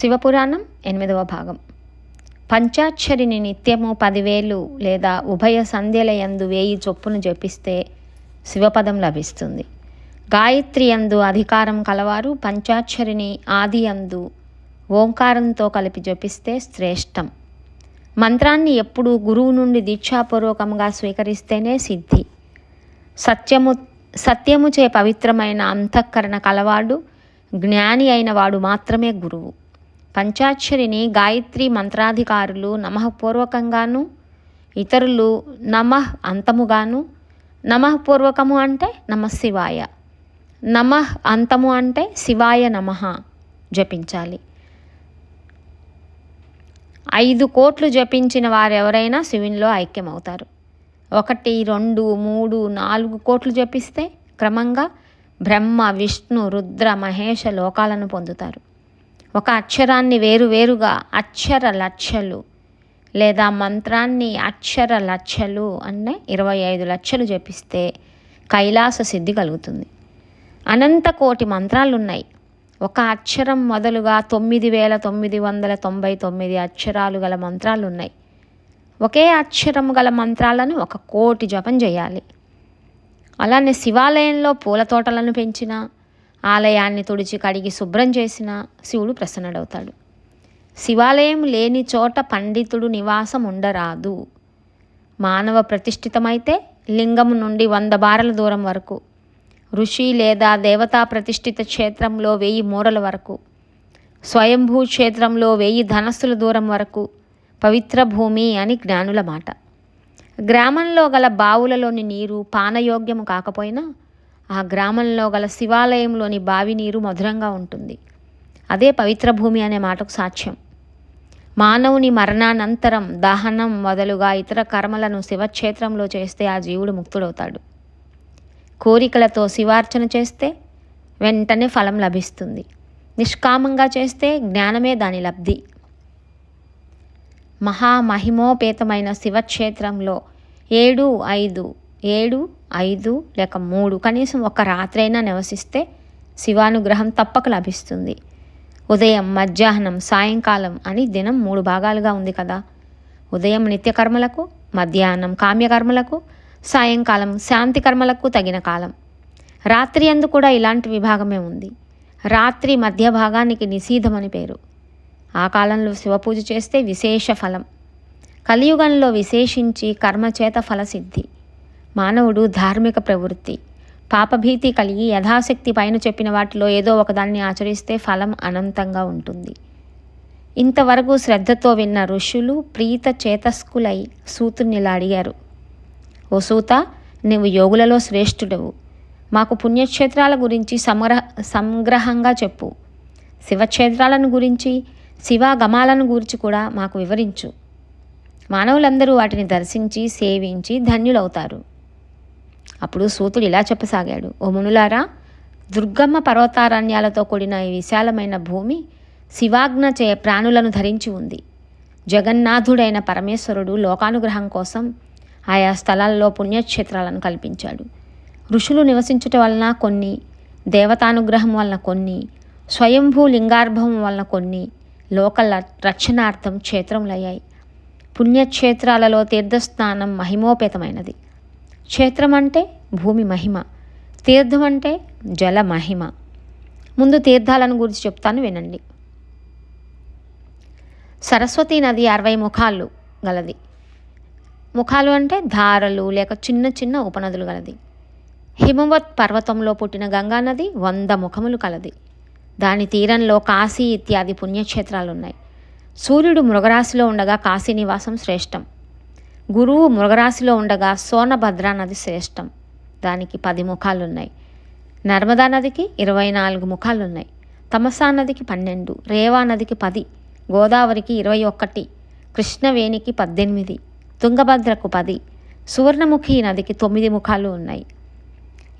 శివపురాణం 8వ భాగం. పంచాక్షరిని నిత్యము 10,000 లేదా ఉభయ సంధ్యలయందు 1000 చొప్పున జపిస్తే శివపదం లభిస్తుంది. గాయత్రి యందు అధికారం కలవారు పంచాక్షరిని ఆది యందు ఓంకారంతో కలిపి జపిస్తే శ్రేష్టం. మంత్రాన్ని ఎప్పుడూ గురువు నుండి దీక్షాపూర్వకంగా స్వీకరిస్తేనే సిద్ధి. సత్యముచే పవిత్రమైన అంతఃకరణ కలవాడు, జ్ఞాని అయిన వాడు మాత్రమే గురువు. పంచాక్షరిని గాయత్రి మంత్రాధికారులు నమఃపూర్వకంగాను, ఇతరులు నమః అంతముగాను. నమః పూర్వకము అంటే నమఃశివాయ, నమః అంతము అంటే శివాయ నమః జపించాలి. 5 కోట్లు జపించిన వారెవరైనా శివునిలో ఐక్యమవుతారు. 1, 2, 3, 4 కోట్లు జపిస్తే క్రమంగా బ్రహ్మ, విష్ణు, రుద్ర, మహేష లోకాలను పొందుతారు. ఒక అక్షరాన్ని వేరువేరుగా అక్షర లక్షలు లేదా మంత్రాన్ని అక్షర లక్షలు అంటే 25 లక్షలు జపిస్తే కైలాస సిద్ధి కలుగుతుంది. అనంత కోటి మంత్రాలున్నాయి. ఒక అక్షరం మొదలుగా 9,999 అక్షరాలు గల మంత్రాలున్నాయి. ఒకే అక్షరం గల మంత్రాలను 1 కోటి జపం చేయాలి. అలానే శివాలయంలో పూల తోటలను పెంచిన, ఆలయాన్ని తుడిచి కడిగి శుభ్రం చేసిన శివుడు ప్రసన్నుడవుతాడు. శివాలయం లేని చోట పండితుడు నివాసం ఉండరాదు. మానవ ప్రతిష్ఠితమైతే లింగము నుండి 100 బారల దూరం వరకు, ఋషి లేదా దేవతా ప్రతిష్ఠిత క్షేత్రంలో 1000 మూరల వరకు, స్వయంభూ క్షేత్రంలో 1000 ధనస్సుల దూరం వరకు పవిత్ర భూమి అని జ్ఞానుల మాట. గ్రామంలో గల బావులలోని నీరు పానయోగ్యము కాకపోయినా ఆ గ్రామంలో గల శివాలయంలోని బావి నీరు మధురంగా ఉంటుంది. అదే పవిత్ర భూమి అనే మాటకు సాక్ష్యం. మానవుని మరణానంతరం దహనం మొదలుగా ఇతర కర్మలను శివక్షేత్రంలో చేస్తే ఆ జీవుడు ముక్తుడవుతాడు. కోరికలతో శివార్చన చేస్తే వెంటనే ఫలం లభిస్తుంది. నిష్కామంగా చేస్తే జ్ఞానమే దాని లబ్ధి. మహామహిమోపేతమైన శివక్షేత్రంలో 7, 5 లేక 3 కనీసం 1 రాత్రైనా నివసిస్తే శివానుగ్రహం తప్పక లభిస్తుంది. ఉదయం, మధ్యాహ్నం, సాయంకాలం అని దినం 3 భాగాలుగా ఉంది కదా. ఉదయం నిత్యకర్మలకు, మధ్యాహ్నం కామ్యకర్మలకు, సాయంకాలం శాంతి కర్మలకు తగిన కాలం. రాత్రి యందు కూడా ఇలాంటి విభాగమే ఉంది. రాత్రి మధ్య భాగానికి నిషీధమని పేరు. ఆ కాలంలో శివపూజ చేస్తే విశేష ఫలం. కలియుగంలో విశేషించి కర్మచేత ఫలసిద్ధి. మానవుడు ధార్మిక ప్రవృత్తి, పాపభీతి కలిగి యథాశక్తి పైన చెప్పిన వాటిలో ఏదో ఒకదాన్ని ఆచరిస్తే ఫలం అనంతంగా ఉంటుంది. ఇంతవరకు శ్రద్ధతో విన్న ఋషులు ప్రీత చేతస్కులై సూతుని ఇలా అడిగారు: ఓ సూత, నువ్వు యోగులలో శ్రేష్ఠుడవు. మాకు పుణ్యక్షేత్రాల గురించి సంగ్రహంగా చెప్పు. శివక్షేత్రాలను గురించి, శివాగమాలను గురించి కూడా మాకు వివరించు. మానవులందరూ వాటిని దర్శించి సేవించి ధన్యులవుతారు. అప్పుడు సూతుడు ఇలా చెప్పసాగాడు: ఓ మునులారా, దుర్గమ్మ పర్వతారణ్యాలతో కూడిన ఈ విశాలమైన భూమి శివాజ్ఞచే ప్రాణులను ధరించి ఉంది. జగన్నాథుడైన పరమేశ్వరుడు లోకానుగ్రహం కోసం ఆయా స్థలాల్లో పుణ్యక్షేత్రాలను కల్పించాడు. ఋషులు నివసించుట వలన కొన్ని, దేవతానుగ్రహం వలన కొన్ని, స్వయంభూ లింగార్భం వలన కొన్ని లోక రక్షణార్థం క్షేత్రములయ్యాయి. పుణ్యక్షేత్రాలలో తీర్థస్నానం మహిమోపేతమైనది. క్షేత్రం అంటే భూమి మహిమ, తీర్థం అంటే జల మహిమ. ముందు తీర్థాలను గురించి చెప్తాను, వినండి. సరస్వతీ నది 60 ముఖాలు గలది. ముఖాలు అంటే ధారలు లేక చిన్న చిన్న ఉపనదులు గలది. హిమవత్ పర్వతంలో పుట్టిన గంగానది 100 ముఖములు కలది. దాని తీరంలో కాశీ ఇత్యాది పుణ్యక్షేత్రాలున్నాయి. సూర్యుడు మృగరాశిలో ఉండగా కాశీ నివాసం శ్రేష్టం. గురువు మృగరాశిలో ఉండగా సోనభద్రా నది శ్రేష్టం. దానికి 10 ముఖాలున్నాయి. నర్మదా నదికి 24 ముఖాలున్నాయి. తమసా నదికి 12, రేవా నదికి 10, గోదావరికి 21, కృష్ణవేణికి 18, తుంగభద్రకు 10, సువర్ణముఖి నదికి 9 ముఖాలు ఉన్నాయి.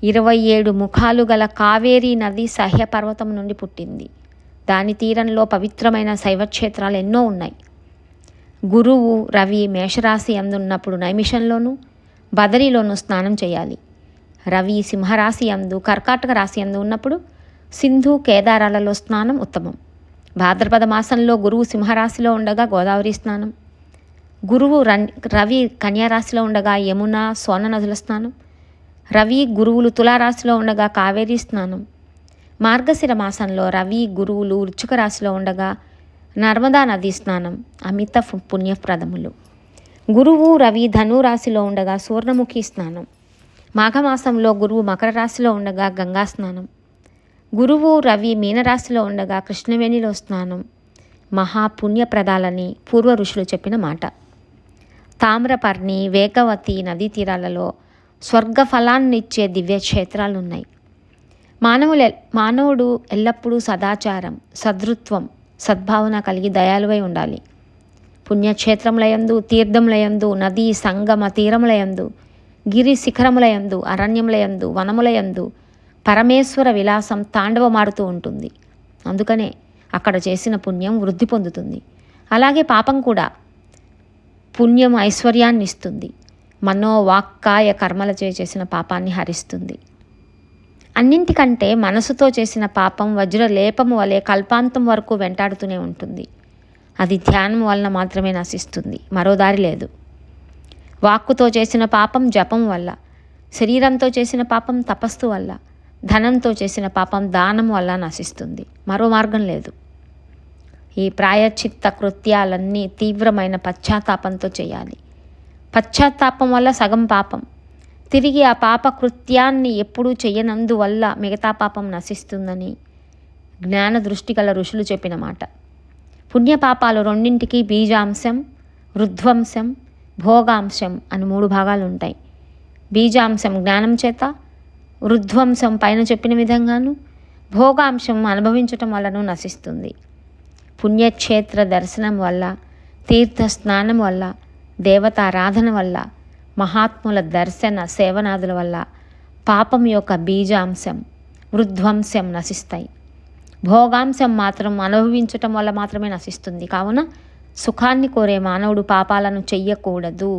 27 ముఖాలు గల కావేరీ నది సహ్య పర్వతం నుండి పుట్టింది. దాని తీరంలో పవిత్రమైన శైవక్షేత్రాలు ఎన్నో ఉన్నాయి. గురువు రవి మేషరాశి అందున్నప్పుడు నైమిషంలోనూ బదరిలోనూ స్నానం చేయాలి. రవి సింహరాశి అందు, కర్కాటక రాశి అందు ఉన్నప్పుడు సింధు కేదారాలలో స్నానం ఉత్తమం. భాద్రపద మాసంలో గురువు సింహరాశిలో ఉండగా గోదావరి స్నానం, గురువు రవి కన్యారాశిలో ఉండగా యమున సోన నదుల స్నానం, రవి గురువులు తులారాశిలో ఉండగా కావేరీ స్నానం, మార్గశిర మాసంలో రవి గురువులు వృశ్చిక రాశిలో ఉండగా నర్మదా నదీ స్నానం అమిత పుణ్యప్రదములు. గురువు రవి ధను రాశిలో ఉండగా సూర్ణముఖి స్నానం, మాఘమాసంలో గురువు మకర రాశిలో ఉండగా గంగా స్నానం, గురువు రవి మీనరాశిలో ఉండగా కృష్ణవేణిలో స్నానం మహాపుణ్యప్రదాలని పూర్వ ఋషులు చెప్పిన మాట. తామ్రపర్ణి, వేగవతి నదీ తీరాలలో స్వర్గ ఫలాన్నిచ్చే దివ్యక్షేత్రాలున్నాయి. మానవుడు ఎల్లప్పుడూ సదాచారం, సదృత్వం, సద్భావన కలిగి దయాలువై ఉండాలి. పుణ్యక్షేత్రములయందు, తీర్థములయందు, నదీ సంగమ తీరములయందు, గిరి శిఖరములయందు, అరణ్యములయందు, వనములయందు పరమేశ్వర విలాసం తాండవమాడుతూ ఉంటుంది. అందుకనే అక్కడ చేసిన పుణ్యం వృద్ధి పొందుతుంది. అలాగే పాపం కూడా పుణ్యం ఐశ్వర్యాన్ని ఇస్తుంది. మనోవాక్కాయ కర్మలచే చేసిన పాపాన్ని హరిస్తుంది. అన్నింటికంటే మనసుతో చేసిన పాపం వజ్రలేపము వలె కల్పాంతం వరకు వెంటాడుతూనే ఉంటుంది. అది ధ్యానం వలన మాత్రమే నశిస్తుంది, మరో దారి లేదు. వాక్కుతో చేసిన పాపం జపం వల్ల, శరీరంతో చేసిన పాపం తపస్సు వల్ల, ధనంతో చేసిన పాపం దానం వల్ల నశిస్తుంది, మరో మార్గం లేదు. ఈ ప్రాయశ్చిత్త కృత్యాలన్నీ తీవ్రమైన పశ్చాత్తాపంతో చేయాలి. పశ్చాత్తాపం వల్ల సగం పాపం, తిరిగి ఆ పాప కృత్యాన్ని ఎప్పుడూ చెయ్యనందువల్ల మిగతా పాపం నశిస్తుందని జ్ఞాన దృష్టి గల ఋషులు చెప్పిన మాట. పుణ్యపాపాలు రెండింటికి బీజాంశం, వృద్ధ్వంశం, భోగాంశం అని 3 భాగాలు ఉంటాయి. బీజాంశం జ్ఞానం చేత, వృద్ధ్వంశం పైన చెప్పిన విధంగాను, భోగాంశం అనుభవించటం వలన నశిస్తుంది. పుణ్యక్షేత్ర దర్శనం వల్ల, తీర్థ స్నానం వల్ల, దేవతారాధన వల్ల, మహాత్ముల దర్శన సేవనాదుల వల్ల పాపం యొక్క బీజాంశం, వృద్ధ్వంశం నశిస్తాయి. భోగాంశం మాత్రం అనుభవించటం వల్ల మాత్రమే నశిస్తుంది. కావున సుఖాన్ని కోరే మానవుడు పాపాలను చెయ్యకూడదు.